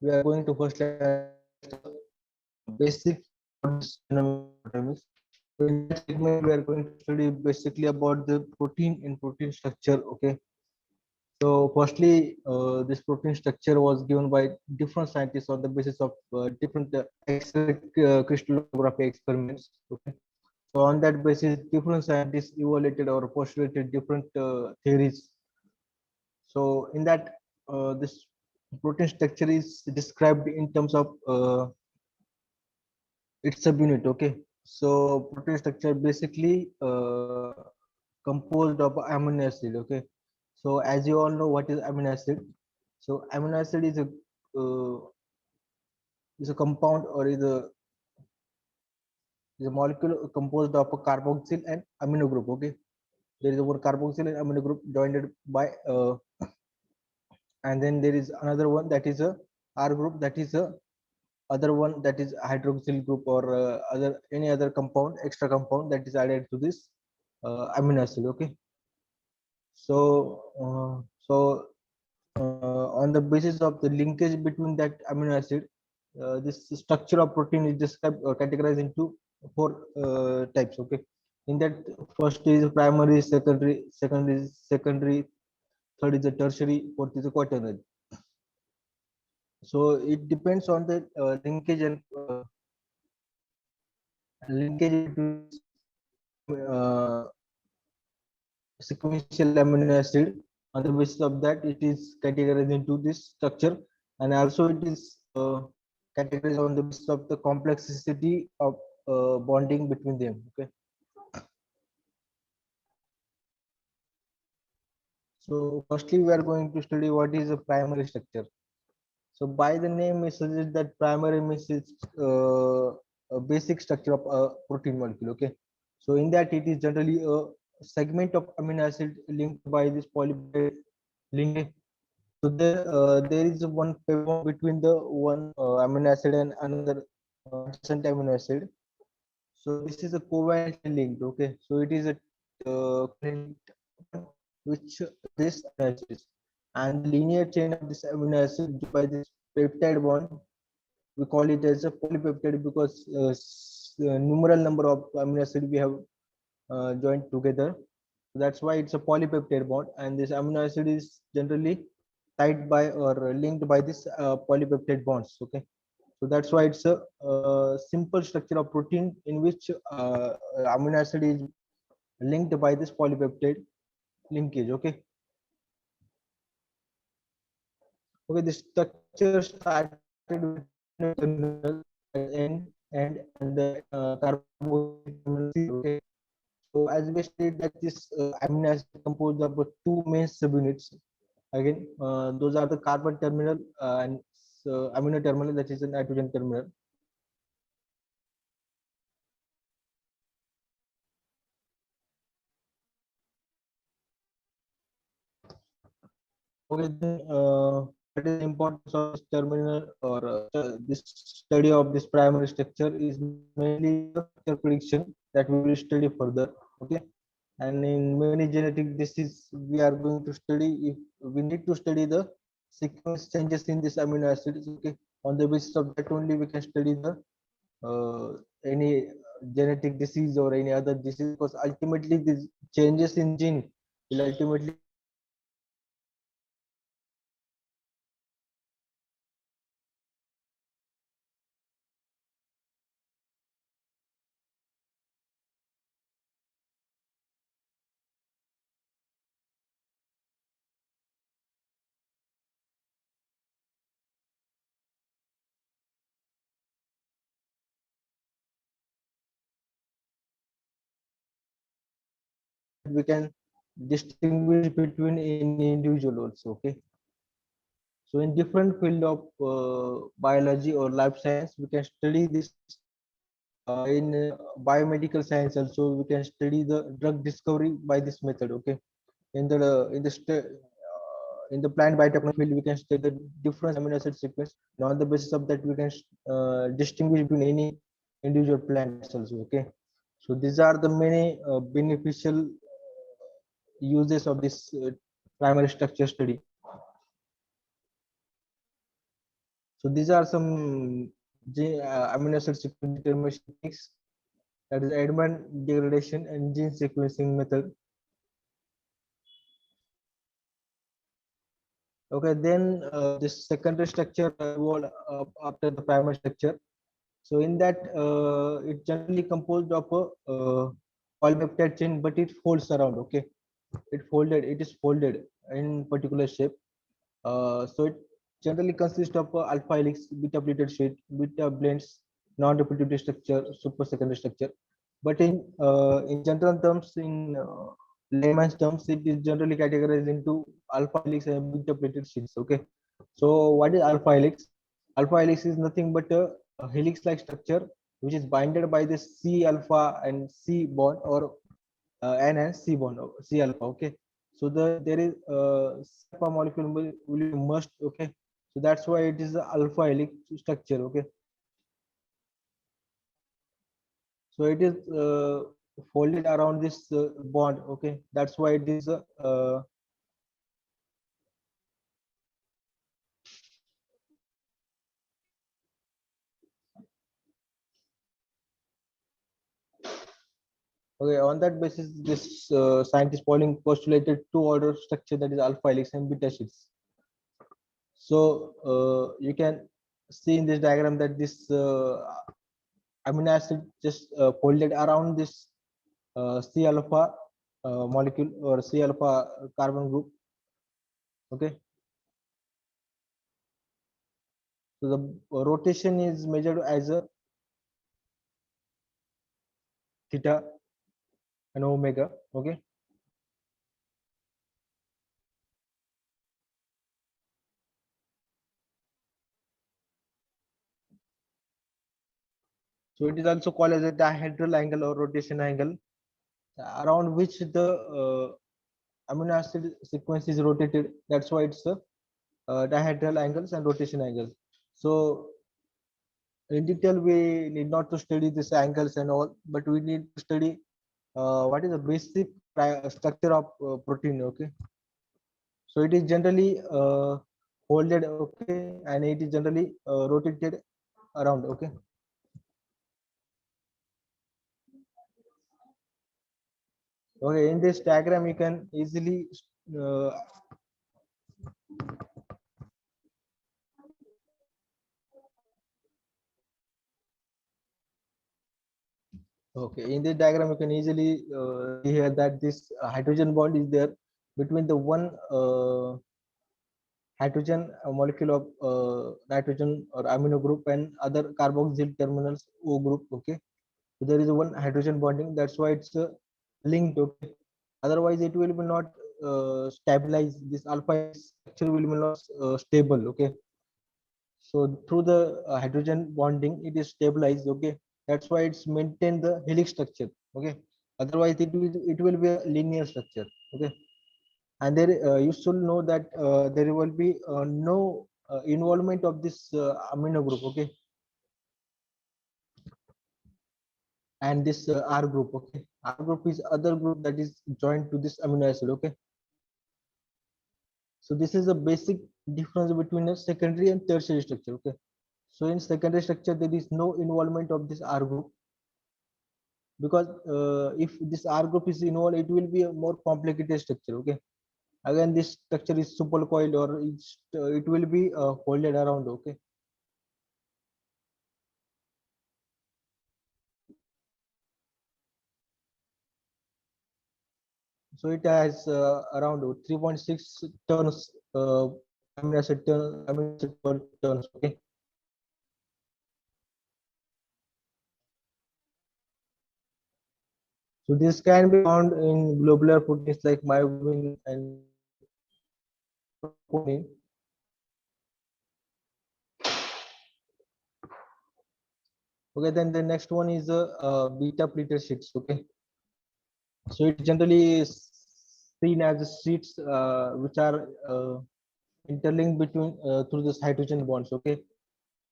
we are going to first basic genomics. So in that segment, we are going to study basically about the protein and protein structure. Okay. So firstly, this protein structure was given by different scientists on the basis of different X-ray crystallography experiments. Okay. So on that basis, different scientists evaluated or postulated different theories. So in that, this protein structure is described in terms of its subunit. Okay. So protein structure basically composed of amino acid. Okay. So as you all know, what is amino acid? So amino acid is a compound or is a molecule composed of a carboxyl and amino group. Okay. There is one carboxyl and amino group joined by and then there is another one that is a R group, that is a other one that is hydroxyl group or other any other compound, extra compound that is added to this amino acid. Okay. So on the basis of the linkage between that amino acid, this structure of protein is described or categorized into four types. Okay. In that, first is primary, secondary, third is the tertiary, fourth is the quaternary. So it depends on the linkage and linkage between uh, sequential amino acid. On the basis of that, it is categorized into this structure, and also it is categorized on the basis of the complexity of bonding between them. Okay. So firstly, we are going to study what is a primary structure. So by the name, it suggests that primary means it's a basic structure of a protein molecule. Okay. So in that, it is generally a segment of amino acid linked by this polypeptide linkage. So there is one bond between the one amino acid and another adjacent amino acid. So this is a covalently linked. Okay. So it is a linked which this amino acids, and the linear chain of this amino acid by this peptide bond, we call it as a polypeptide because numeral number of amino acid we have joined together. So that's why it's a polypeptide bond, and this amino acid is generally tied by or linked by this polypeptide bonds. Okay. So that's why it's a simple structure of protein in which amino acid is linked by this polypeptide linkage. Okay. Okay, the structure started with terminal at and the carbohydrate terminal C. Okay. So as we stated that this amino acid composed of two main subunits. Again, those are the carbon terminal and amino terminal, that is a nitrogen terminal. Okay, then what is the importance of this terminal or this study of this primary structure is mainly the prediction that we will study further. Okay, and in many genetic disease we are going to study, if we need to study the sequence changes in this amino acids. Okay, on the basis of that only we can study the uh, any genetic disease or any other disease, because ultimately these changes in gene will ultimately we can distinguish between any individual also. Okay. So in different field of biology or life science, we can study this. In biomedical science also, we can study the drug discovery by this method. Okay. In the plant biotechnology field, we can study the different amino acid sequence. And on the basis of that, we can distinguish between any individual plants also. Okay. So these are the many beneficial uses of this primary structure study. So these are some amino acid sequence determination techniques, that is Edman degradation and gene sequencing method. Okay, then this secondary structure evolved after the primary structure. So in that, it generally composed of a polypeptide chain, but it folds around. Okay, it is folded in particular shape. So it generally consists of alpha helix, beta pleated sheet, beta blends, non-repetitive structure, super secondary structure. But in general terms, in layman's terms, it is generally categorized into alpha helix and beta pleated sheets. Okay, so what is alpha helix? Alpha helix is nothing but a helix-like structure which is binded by the C alpha and C bond, or N and C bond, C alpha. Okay, so there is C alpha molecule will be must. Okay, so that's why it is the alpha helix structure. Okay, so it is folded around this bond. Okay, that's why it is okay. On that basis, this scientist Pauling postulated two order structure, that is alpha helix and beta sheets. So you can see in this diagram that this amino acid just folded around this C alpha molecule, or C alpha carbon group. Okay, so the rotation is measured as a theta and omega. Okay, so it is also called as a dihedral angle or rotation angle, around which the amino acid sequence is rotated. That's why it's a dihedral angles and rotation angles. So in detail, we need not to study these angles and all, but we need to study what is the basic structure of protein. Okay, so it is generally folded. Okay, and it is generally rotated around. Okay, okay. In this diagram, you can easily uh, okay. In this diagram, you can easily see here that this hydrogen bond is there between the one hydrogen molecule of nitrogen or amino group and other carboxyl terminals O group. Okay, so there is one hydrogen bonding. That's why it's linked. Okay, otherwise it will be not stabilize. This alpha structure will be not stable. Okay, so through the hydrogen bonding it is stabilized. Okay, that's why it's maintain the helix structure. Okay, otherwise it will be a linear structure. Okay, and there you should know that there will be no involvement of this amino group. Okay, and this R group. Okay, R group is other group that is joined to this amino acid. Okay, so this is a basic difference between a secondary and tertiary structure. Okay, so in secondary structure there is no involvement of this R group, because if this R group is involved, it will be a more complicated structure. Okay, again this structure is super coiled, or it will be folded around. Okay, so it has around 3.6 tons amino acid per tons. Okay, so this can be found in globular proteins like myoglobin and protein. Okay, then the next one is beta pleated sheets. Okay, so it generally is seen as sheets which are interlinked between through this hydrogen bonds. Okay,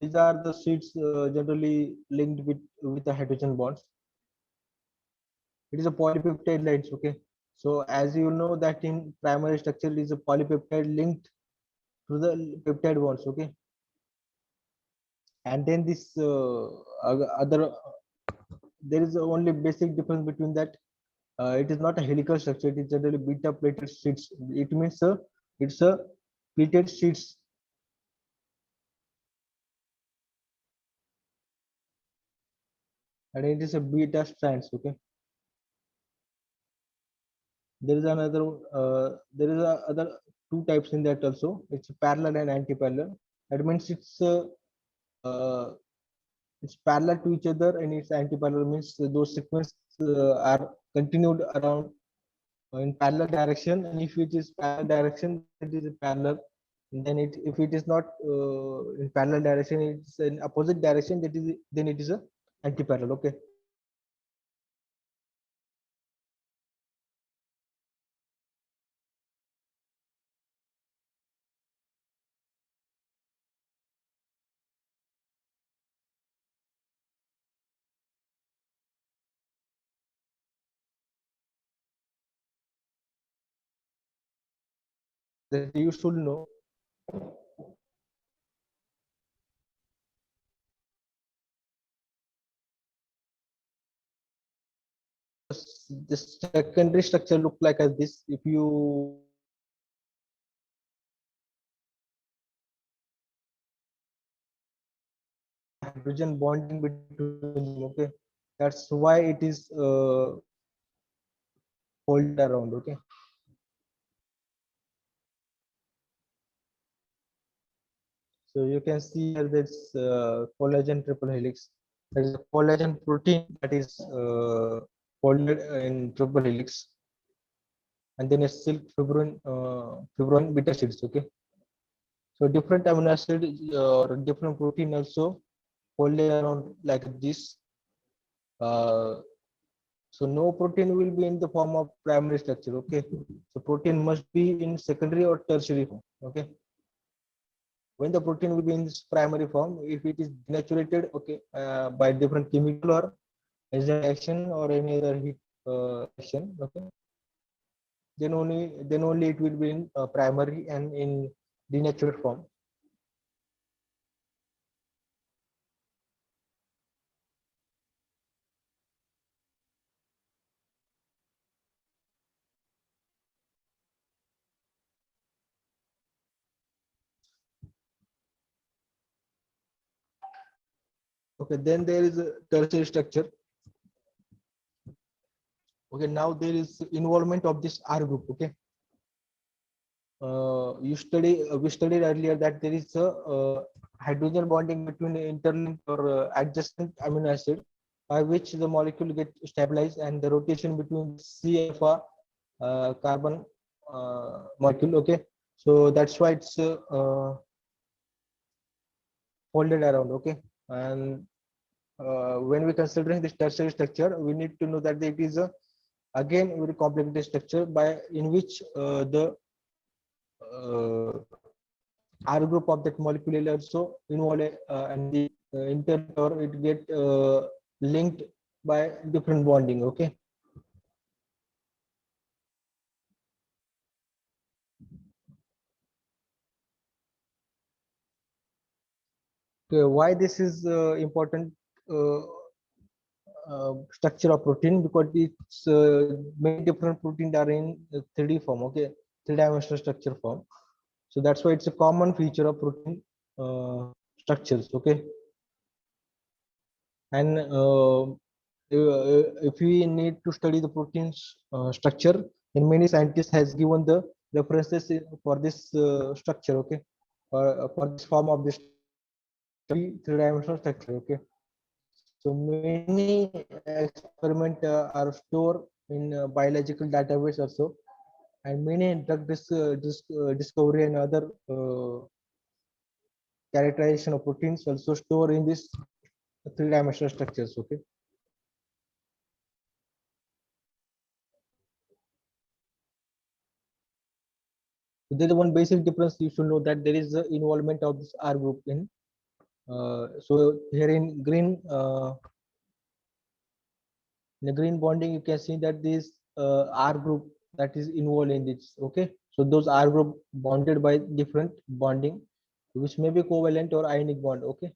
these are the sheets generally linked with the hydrogen bonds. It is a polypeptide lines. Okay, so as you know that in primary structure it is a polypeptide linked to the peptide bonds. Okay, and then this other, there is only basic difference between that. It is not a helical structure, it is generally beta plated sheets. It means it's a pleated sheets, and it is a beta strands. Okay, there is another there is a other two types in that also. It's parallel and anti-parallel. That means uh, it's parallel to each other, and it's anti-parallel means those sequences are continued around in parallel direction. And if it is parallel direction, then it is a parallel. And then it, if it is not in parallel direction, it's in opposite direction, that is, then it is a anti-parallel. Okay. That you should know. The secondary structure look like as this. If you hydrogen bonding between them, okay, that's why it is folded around. Okay, so you can see here this collagen triple helix. There is a collagen protein that is folded in triple helix, and then a silk fibrin beta sheets. Okay, so different amino acid or different protein also folded around like this. Uh, so no protein will be in the form of primary structure. Okay, so protein must be in secondary or tertiary form. Okay, when the protein will be in this primary form, if it is denaturated, okay, by different chemical or enzyme action or any other heat action, okay, then only it will be in primary and in denatured form. Okay, then there is a tertiary structure. Okay, now there is involvement of this R group. Okay, we studied earlier that there is a hydrogen bonding between the interlinked or adjacent amino acid, by which the molecule get stabilized, and the rotation between C alpha carbon molecule. Okay, so that's why it's folded around. Okay, and when we considering this tertiary structure, we need to know that it is a again very complicated structure by in which the uh, R group of that molecule will also involved, and the inter or it get linked by different bonding. Okay, okay, why this is important uh, structure of protein? Because it's many different proteins are in 3D form. Okay, three-dimensional structure form. So that's why it's a common feature of protein structures. Okay, and if we need to study the proteins structure, then many scientists has given the references for this structure. Okay, for this form of this three-dimensional structure. Okay, so many experiment are stored in biological database also, and many discovery and other characterization of proteins also store in this three-dimensional structures. Okay, so there is one basic difference you should know, that there is the involvement of this R group in. So here in the green bonding, you can see that this R group that is involved in this. Okay, so those R group bonded by different bonding, which may be covalent or ionic bond. Okay,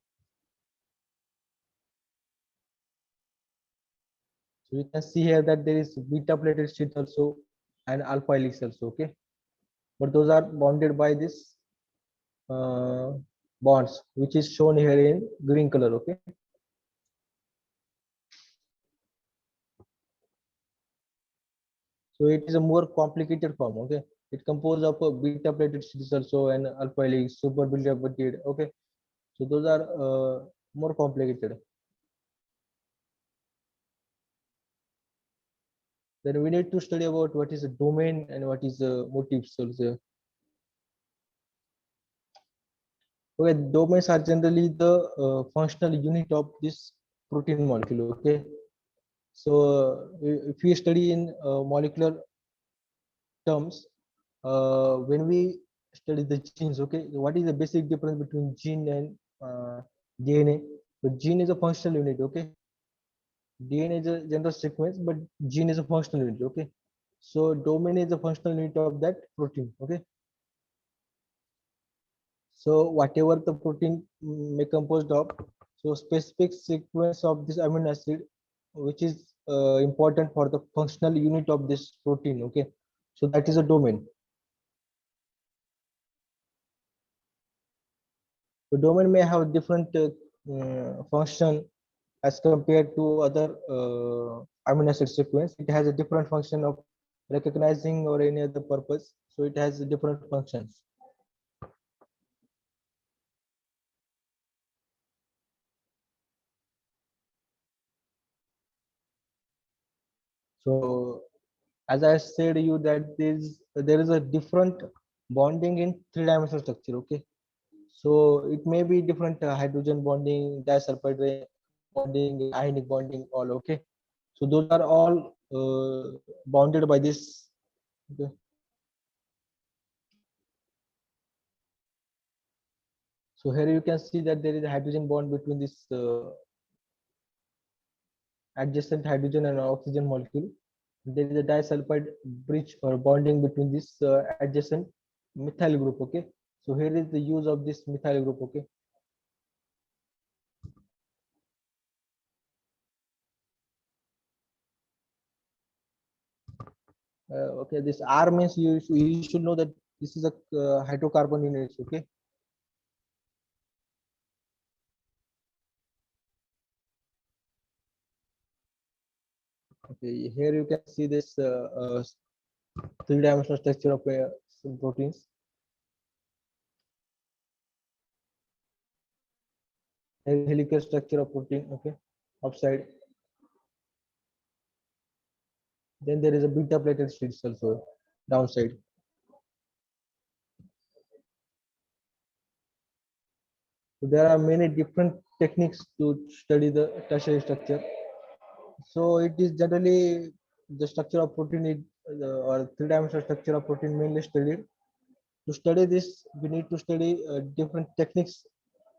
So you can see here that there is beta plated sheet also and alpha helix also. Okay, but those are bounded by this uh, bonds, which is shown here in green color. Okay, so it is a more complicated form. Okay, it composed of a beta plated sheets also and alpha helix, super beta plated. Okay, so those are more complicated. Then we need to study about what is a domain and what is a motifs also. Okay, domains are generally the functional unit of this protein molecule. Okay, so if we study in molecular terms, when we study the genes, okay, what is the basic difference between gene and DNA? So gene is a functional unit. Okay, DNA is a general sequence, but gene is a functional unit. Okay, so domain is a functional unit of that protein. Okay, so whatever the protein may composed of, so specific sequence of this amino acid, which is important for the functional unit of this protein. Okay, so that is a domain. The domain may have different function as compared to other amino acid sequence. It has a different function of recognizing or any other purpose. So it has different functions. So as I said you that there is a different bonding in three-dimensional structure. Okay, so it may be different hydrogen bonding, disulfide bonding, ionic bonding, all. Okay, so those are all bounded by this. Okay. So here you can see that there is a hydrogen bond between this adjacent hydrogen and oxygen molecule. There is a disulfide bridge or bonding between this adjacent methyl group. Okay, so here is the use of this methyl group. Okay, okay, this R means you should know that this is a hydrocarbon unit. Okay, okay, here you can see this three-dimensional structure of some proteins. Helical structure of protein. Okay, upside. Then there is a beta plated sheets also downside. So there are many different techniques to study the tertiary structure. So it is generally the structure of protein or three-dimensional structure of protein mainly studied. To study this, we need to study different techniques.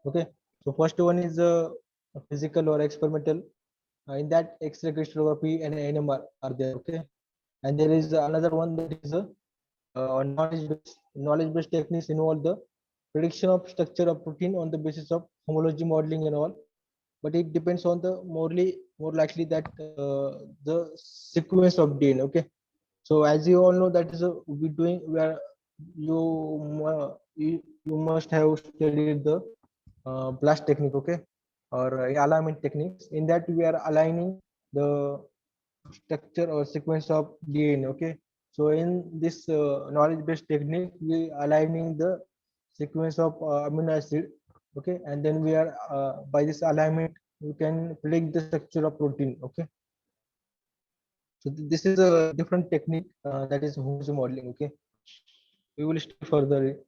Okay. So first one is physical or experimental. In that, X-ray crystallography and NMR are there. Okay. And there is another one that is a knowledge-based techniques involve the prediction of structure of protein on the basis of homology modeling and all, but it depends on the more likely that the sequence of DNA. Okay, so as you all know that is a we doing where you must have studied the blast technique. Okay, or alignment techniques. In that we are aligning the structure or sequence of DNA. Okay, so in this knowledge based technique we aligning the sequence of amino acid. Okay, and then we are by this alignment we can predict the structure of protein. Okay, so this is a different technique that is homology modeling. Okay, we will study further.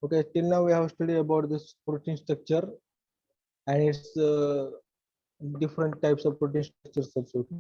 Okay, till now we have studied about this protein structure and its different types of protein structures also. Okay?